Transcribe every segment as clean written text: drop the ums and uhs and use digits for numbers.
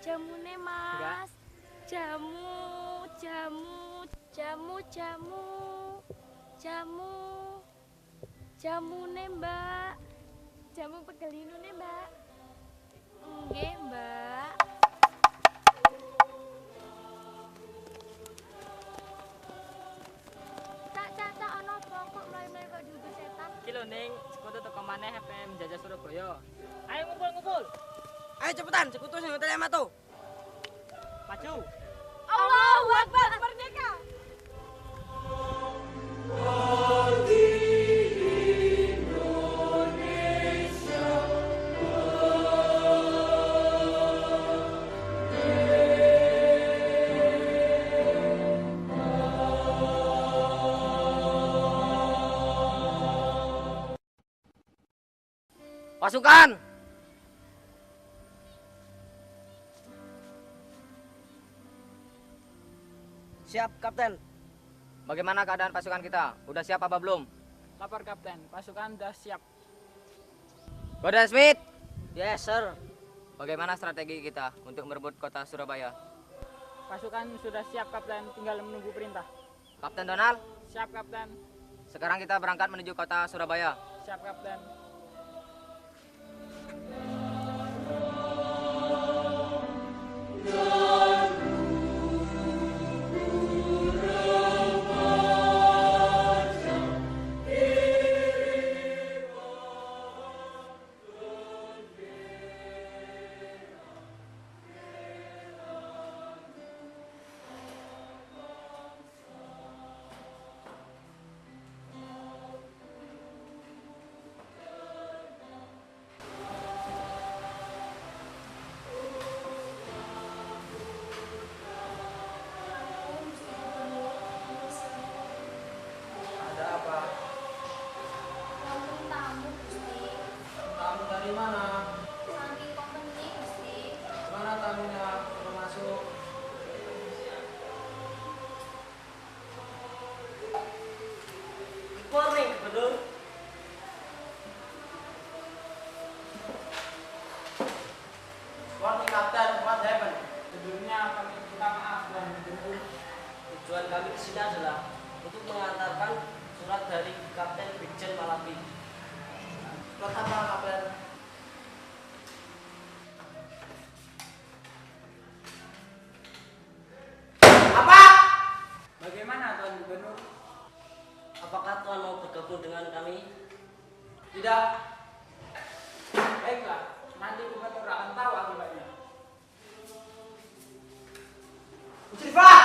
Jamune Mas. Jamune Mbak. Jamu pegelinune Mbak. Nggih, Mbak. Cak ana apa kok mlayu-mlayu kok diuber setan? Iki lho Ning, sekutu teko maneh FM Jajah Surabaya. Ayo ngumpul. Ayo cepetan, sekutu sing hotel Yamato. Maju. Allahu Akbar, merdeka. Pasukan. Siap, Kapten. Bagaimana keadaan pasukan kita? Udah siap apa belum? Lapor Kapten, pasukan sudah siap. Kodan Smith, Yes, sir. bagaimana strategi kita untuk merebut kota Surabaya? Pasukan sudah siap Kapten, tinggal menunggu perintah. Kapten Donald, Siap Kapten, sekarang kita berangkat menuju kota Surabaya. siap Kapten. Ada apa? Tamu Gusti. Tamu dari mana? Saking company Gusti. Mana tamunya? Suruh masuk. Morning, Gubernur. Morning, Kapten. What happened? Sebelumnya kami minta maaf dan menunggu. Tujuan kami di sini adalah untuk mengantarkan surat dari Kapten Brigjen Malapi. Surat apa, Kapten? Apa? Bagaimana Tuan Gubernur? Apakah Tuan mau bergabung dengan kami? Tidak. Baiklah, nanti Gubernur akan tahu akibatnya. Musyrifah!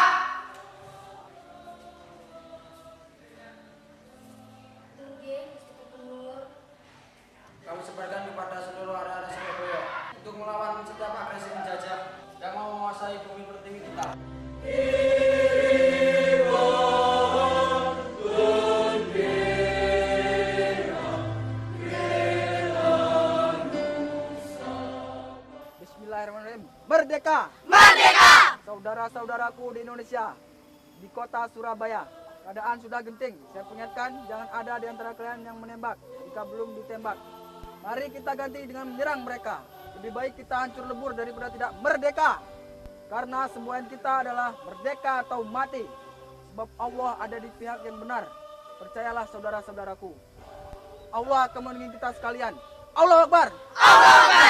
Nggih, Gusti Gubernur. Kami sebarkan kepada seluruh area-area Surabaya untuk melawan setiap agresi penjajah yang mau menguasai bumi pertiwi kita. Bismillahirrahmanirrahim. Merdeka! Merdeka! Saudara-saudaraku di Indonesia, di kota Surabaya, keadaan sudah genting. Saya peringatkan, jangan ada di antara kalian yang menembak jika belum ditembak. Mari kita ganti dengan menyerang mereka. Lebih baik kita hancur lebur daripada tidak merdeka. Karena semboyan kita adalah merdeka atau mati. Sebab Allah ada di pihak yang benar. Percayalah saudara-saudaraku. Allah akan melindungi kita sekalian. Allahu Akbar! Allah Akbar!